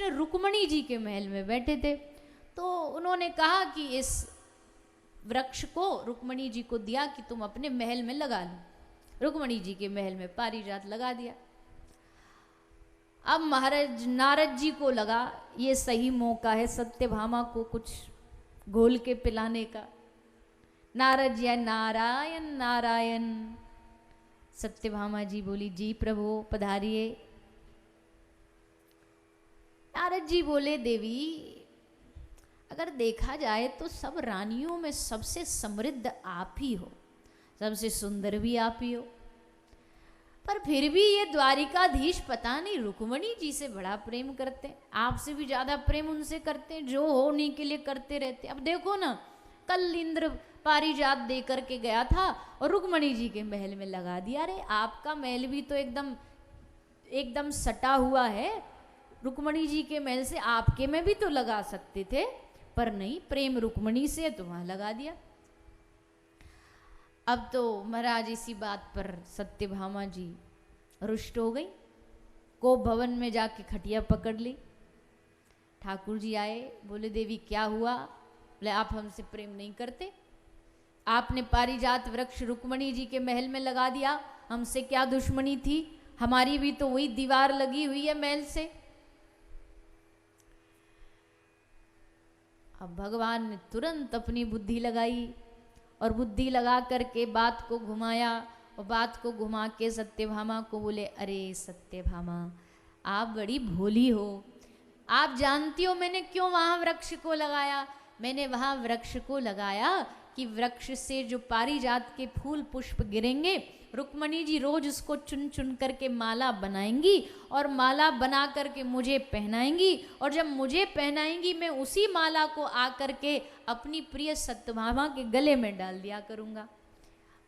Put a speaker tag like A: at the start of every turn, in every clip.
A: कृष्ण रुक्मणी जी के महल में बैठे थे। तो उन्होंने कहा कि इस वृक्ष को रुक्मणी जी को दिया कि तुम अपने महल में लगा लो। रुक्मणी जी के महल में पारिजात लगा दिया। अब महाराज नारद जी को लगा ये सही मौका है सत्यभामा को कुछ घोल के पिलाने का। नारद जी नारायण नारायण। सत्यभामा जी बोली जी प्रभु पधारिए। नारद जी बोले देवी अगर देखा जाए तो सब रानियों में सबसे समृद्ध आप ही हो, सबसे सुंदर भी आप ही हो, पर फिर भी ये द्वारिकाधीश पता नहीं रुक्मणी जी से बड़ा प्रेम करते हैं, आपसे भी ज्यादा प्रेम उनसे करते हैं, जो होने के लिए करते रहते हैं। अब देखो ना कल इंद्र पारिजात दे करके गया था और रुक्मणी जी के महल में लगा दिया। अरे आपका महल भी तो एकदम एकदम सटा हुआ है रुक्मणी जी के महल से, आपके में भी तो लगा सकते थे, पर नहीं, प्रेम रुक्मणी से तो वहां लगा दिया। अब तो महाराज इसी बात पर सत्यभामा जी रुष्ट हो गई। को भवन में जाके खटिया पकड़ ली। ठाकुर जी आए, बोले देवी क्या हुआ? बोले आप हमसे प्रेम नहीं करते, आपने पारिजात वृक्ष रुक्मणी जी के महल में लगा दिया, हमसे क्या दुश्मनी थी? हमारी भी तो वही दीवार लगी हुई है महल से। अब भगवान ने तुरंत अपनी बुद्धि लगाई और बुद्धि लगा करके बात को घुमाया और बात को घुमा के सत्यभामा को बोले अरे सत्यभामा आप बड़ी भोली हो, आप जानती हो मैंने क्यों वहां वृक्ष को लगाया? मैंने वहां वृक्ष को लगाया कि वृक्ष से जो पारिजात के फूल पुष्प गिरेंगे रुक्मणी जी रोज उसको चुन चुन करके माला बनाएंगी और माला बना करके मुझे पहनाएंगी, और जब मुझे पहनाएंगी मैं उसी माला को आकर के अपनी प्रिय सत्यभामा के गले में डाल दिया करूँगा।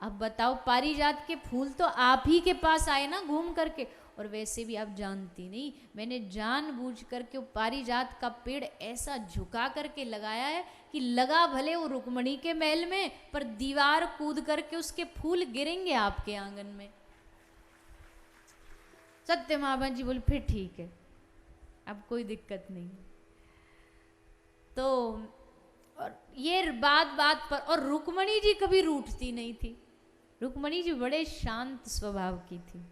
A: अब बताओ पारिजात के फूल तो आप ही के पास आए ना घूम करके, और वैसे भी आप जानती नहीं मैंने जानबूझ करके वो पारिजात का पेड़ ऐसा झुका करके लगाया है कि लगा भले वो रुक्मणी के महल में, पर दीवार कूद करके उसके फूल गिरेंगे आपके आंगन में। सत्यभामा जी बोले फिर ठीक है, अब कोई दिक्कत नहीं। तो और ये बात बात पर, और रुक्मणी जी कभी रूठती नहीं थी। रुक्मणी जी बड़े शांत स्वभाव की थी,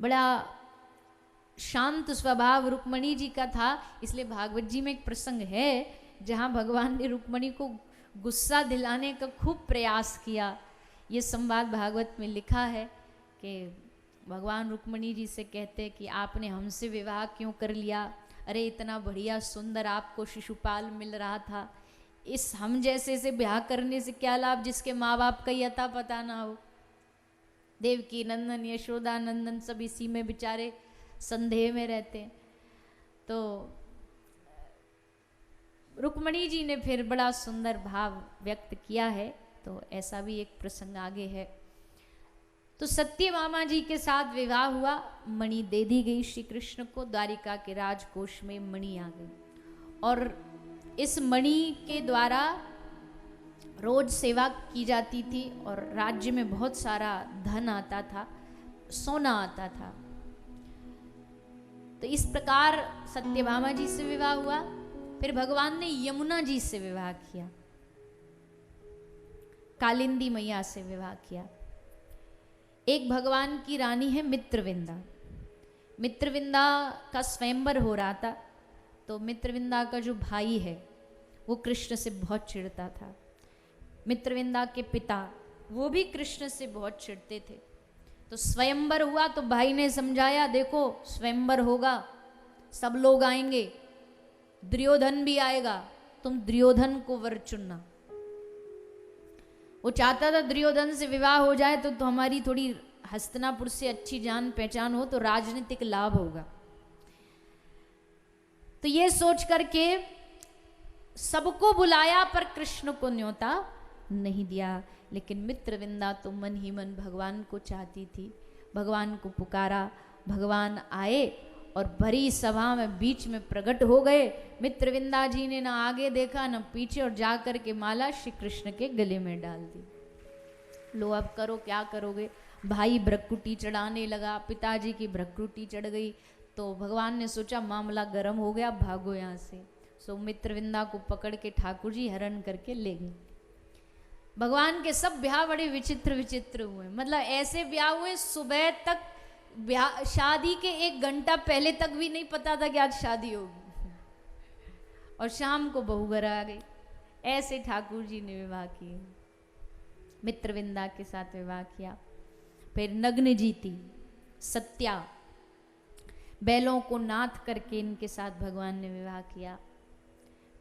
A: बड़ा शांत स्वभाव रुक्मणी जी का था। इसलिए भागवत जी में एक प्रसंग है जहाँ भगवान ने रुक्मणी को गुस्सा दिलाने का खूब प्रयास किया। ये संवाद भागवत में लिखा है कि भगवान रुक्मणी जी से कहते कि आपने हमसे विवाह क्यों कर लिया? अरे इतना बढ़िया सुंदर आपको शिशुपाल मिल रहा था, इस हम जैसे से ब्याह करने से क्या लाभ जिसके माँ बाप का ही अता पता ना हो। देवकी नंदन यशोदा नंदन सब इसी में बेचारे संदेह में रहते हैं। तो रुक्मणी जी ने फिर बड़ा सुंदर भाव व्यक्त किया है। तो ऐसा भी एक प्रसंग आगे है। तो सत्यभामा जी के साथ विवाह हुआ, मणि दे दी गई श्री कृष्ण को। द्वारिका के राजकोष में मणि आ गई और इस मणि के द्वारा रोज सेवा की जाती थी और राज्य में बहुत सारा धन आता था, सोना आता था। तो इस प्रकार सत्यभामा जी से विवाह हुआ। फिर भगवान ने यमुना जी से विवाह किया, कालिंदी मैया से विवाह किया। एक भगवान की रानी है मित्रविंदा। मित्रविंदा का स्वयंवर हो रहा था, तो मित्रविंदा का जो भाई है वो कृष्ण से बहुत चिढ़ता था। मित्रविंदा के पिता वो भी कृष्ण से बहुत चिढ़ते थे। तो स्वयंवर हुआ तो भाई ने समझाया देखो स्वयंवर होगा, सब लोग आएंगे, दुर्योधन भी आएगा, तुम दुर्योधन को वर चुनना। वो चाहता था दुर्योधन से विवाह हो जाए तो हमारी थोड़ी हस्तिनापुर से अच्छी जान पहचान हो, तो राजनीतिक लाभ होगा। तो ये सोच करके सबको बुलाया पर कृष्ण को न्योता नहीं दिया। लेकिन मित्रविंदा तो मन ही मन भगवान को चाहती थी, भगवान को पुकारा, भगवान आए और भरी सभा में बीच में प्रकट हो गए। मित्रविंदा जी ने ना आगे देखा ना पीछे और जा कर के माला श्री कृष्ण के गले में डाल दी। लो अब करो क्या करोगे। भाई भ्रकुटी चढ़ाने लगा, पिताजी की भ्रकुटी चढ़ गई तो भगवान ने सोचा मामला गर्म हो गया, भागो यहाँ से। सो मित्रविंदा को पकड़ के ठाकुर जी हरण करके ले गए। भगवान के सब ब्याह बड़े विचित्र विचित्र हुए, मतलब ऐसे ब्याह हुए सुबह तक, ब्याह शादी के 1 घंटा पहले तक भी नहीं पता था कि आज शादी होगी, और शाम को बहू घर आ गई। ऐसे ठाकुर जी ने विवाह किए, मित्रविंदा के साथ विवाह किया। फिर नग्न जीती सत्या, बैलों को नाथ करके इनके साथ भगवान ने विवाह किया।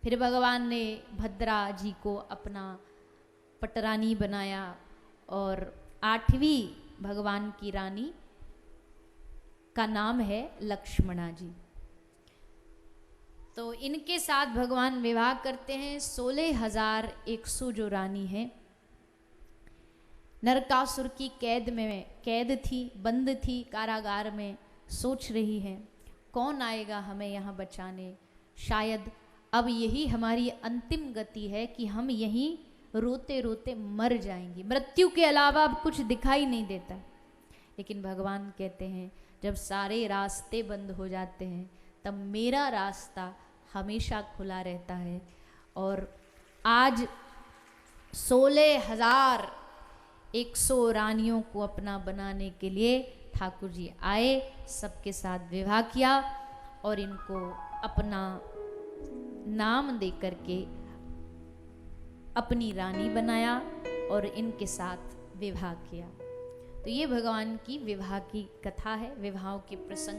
A: फिर भगवान ने भद्रा जी को अपना पटरानी बनाया, और 8वीं भगवान की रानी का नाम है लक्ष्मणा जी। तो इनके साथ भगवान विवाह करते हैं। 16,100 जो रानी है, नरकासुर की कैद थी, बंद थी कारागार में, सोच रही है कौन आएगा हमें यहाँ बचाने। शायद अब यही हमारी अंतिम गति है कि हम यहीं रोते रोते मर जाएंगे, मृत्यु के अलावा अब कुछ दिखाई नहीं देता। लेकिन भगवान कहते हैं जब सारे रास्ते बंद हो जाते हैं तब मेरा रास्ता हमेशा खुला रहता है। और आज 16,100 रानियों को अपना बनाने के लिए ठाकुर जी आए, सबके साथ विवाह किया और इनको अपना नाम दे करके अपनी रानी बनाया और इनके साथ विवाह किया। तो ये भगवान की विवाह की कथा है, विवाहों के प्रसंग